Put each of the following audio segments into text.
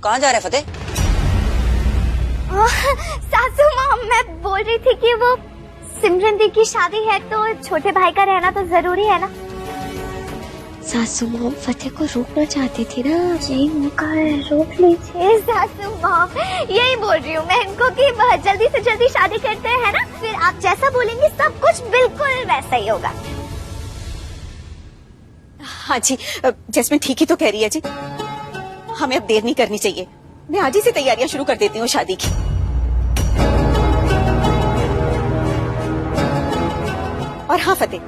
कहाँ जा रहे फतेह? सासू माँ, मैं बोल रही थी कि वो सिमरन दी की शादी है तो छोटे भाई का रहना तो जरूरी है ना। सासू माँ फतेह को रोकना चाहती थी ना। यही मौका है, रोक लीजिए सासू माँ। यही बोल रही हूँ मैं इनको कि जल्दी से जल्दी शादी करते हैं ना, फिर आप जैसा बोलेंगे सब कुछ बिल्कुल वैसा ही होगा। हाँ जी, जैस्मिन ठीक ही तो कह रही है जी। हमें अब देर नहीं करनी चाहिए। मैं आज ही से तैयारियां शुरू कर देती हूँ शादी की। और हाँ फतेह,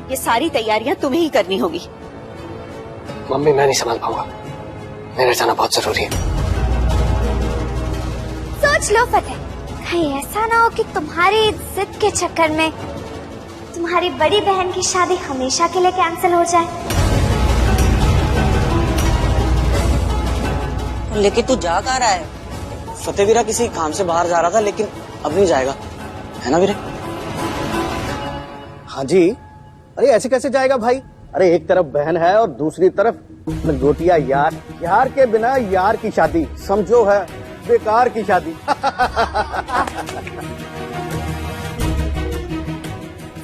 ये सारी तैयारियां तुम्हें ही करनी होगी। मम्मी मैं नहीं संभाल पाऊंगा, मेरा जाना बहुत जरूरी है। सोच लो फतेह, कहीं ऐसा ना हो कि तुम्हारी जिद के चक्कर में तुम्हारी बड़ी बहन की शादी हमेशा के लिए कैंसिल हो जाए। लेकिन तू जा कहाँ रहा है? फतेह वीरा किसी काम से बाहर जा रहा था, लेकिन अब नहीं जाएगा, है ना वीरे? हाँ जी। अरे ऐसे कैसे जाएगा भाई? अरे एक तरफ बहन है और दूसरी तरफ लंगोटिया यार। यार के बिना यार की शादी समझो है बेकार की शादी।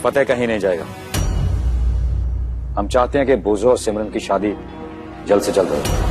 फतेह कहीं नहीं जाएगा। हम चाहते हैं कि बोझो और सिमरन की शादी जल्द से जल्द हो।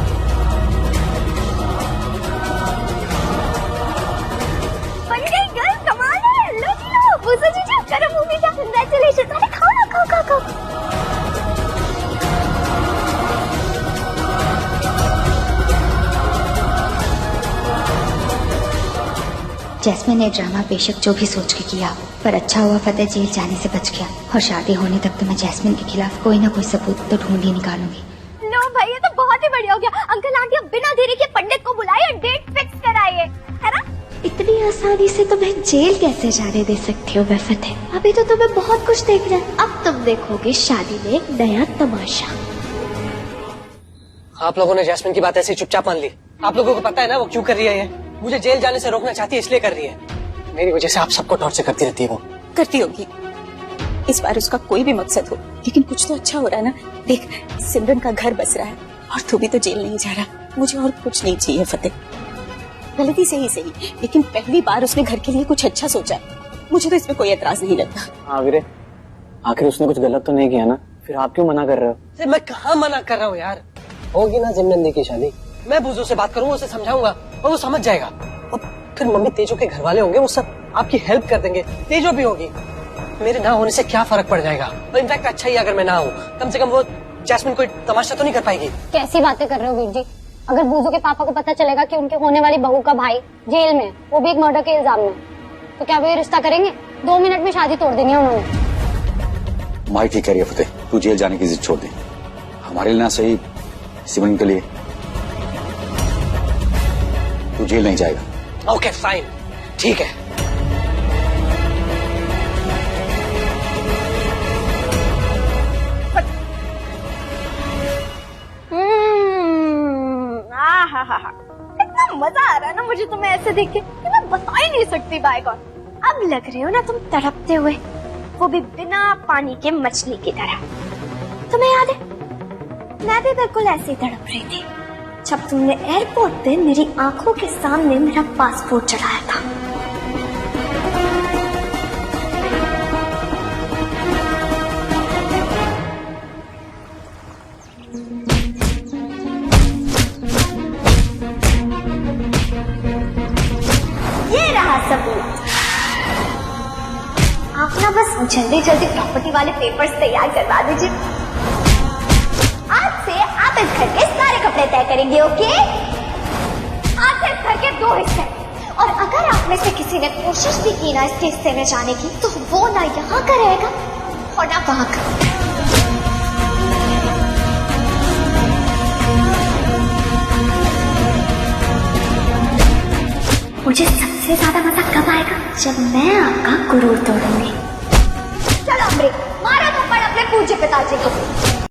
जैस्मिन ने ड्रामा बेशक जो भी सोच के किया, पर अच्छा हुआ फतेह जेल जाने से बच गया। और शादी होने तक तो मैं जैस्मिन के खिलाफ कोई ना कोई सबूत तो ढूंढ ही निकालूंगी। लो भाई, ये तो बहुत ही बढ़िया हो गया। अंकल आंटी अब बिना देरी के पंडित को बुलाए और डेट फिक्स कराइए, है ना? इतनी आसानी से तुम्हें जेल कैसे जाने दे सकती हो मैं फतेह? अभी तो तुम्हें बहुत कुछ देखना है। अब तुम देखोगे शादी में एक नया तमाशा। आप लोगों ने जैस्मिन की बात ऐसे चुपचाप मान ली। आप लोगों को पता है ना वो क्यों कर रही है ये? मुझे जेल जाने से रोकना चाहती है, इसलिए कर रही है। मेरी वजह से आप सबको टॉर्चर करती रहती है वो। करती होगी, इस बार उसका कोई भी मकसद हो, लेकिन कुछ तो अच्छा हो रहा है ना। देख, सिमरन का घर बस रहा है और तू भी तो जेल नहीं जा रहा। मुझे और कुछ नहीं चाहिए फतेह। गलती से ही सही, लेकिन पहली बार उसने घर के लिए कुछ अच्छा सोचा। मुझे तो इसमें कोई एतराज नहीं लगता। हाँ वीरे, आखिर उसने कुछ गलत तो नहीं किया ना, फिर आप क्यों मना कर रहे हो? मैं कहाँ मना कर रहा हूँ यार। होगी ना सिमरन दी की शादी, मैं बुजू से बात करूंगा, उसे समझाऊंगा और वो समझ जाएगा। और फिर मम्मी तेजो के घर वाले होंगे, वो सब आपकी हेल्प कर देंगे। तेजो भी होगी। मेरे ना होने से क्या फर्क पड़ जाएगा? और इनफैक्ट अच्छा ही अगर मैं ना हूँ, कम से कम वो जैस्मिन कोई तमाशा तो नहीं कर पाएगी। कैसी बातें कर रहे हो वीर जी? अगर बूजू के पापा को पता चलेगा कि उनके होने वाली बहू का भाई जेल में, वो भी एक मर्डर के इल्जाम में, तो क्या वो ये रिश्ता करेंगे? 2 मिनट में शादी तोड़ देनी है उन्होंने। माई ठीक कह रही है फतेह, तू जेल जाने की जिद छोड़ दे। हमारे लिए ना सही, सिमरन के लिए तू जेल नहीं जाएगा। ओके फाइन, ठीक है। इतना मजा आ रहा है ना मुझे तुम्हें ऐसे देख के कि मैं बता ही नहीं सकती बायगॉन। अब लग रहे हो ना तुम तड़पते हुए, वो भी बिना पानी के मछली की तरह। तुम्हें याद है मैं भी बिल्कुल ऐसे ही तड़प रही थी जब तुमने एयरपोर्ट पे मेरी आंखों के सामने मेरा पासपोर्ट चढ़ाया था। ये रहा सबूत। आप ना बस जल्दी जल्दी प्रॉपर्टी वाले पेपर्स तैयार करवा दीजिए। आज से आप इस घर के सारे कपड़े तय करेंगे, ओके? आज से इस घर के 2 हिस्से, और अगर आप में से किसी ने कोशिश भी की ना इसके हिस्से में जाने की, तो वो ना यहाँ का रहेगा और ना वहाँ का। मुझे सबसे ज्यादा मजा कब आएगा? जब मैं आपका गुरूर तोड़ूंगी। चलो अमृत, मारो थप्पड़ अपने पूज्य पिताजी को।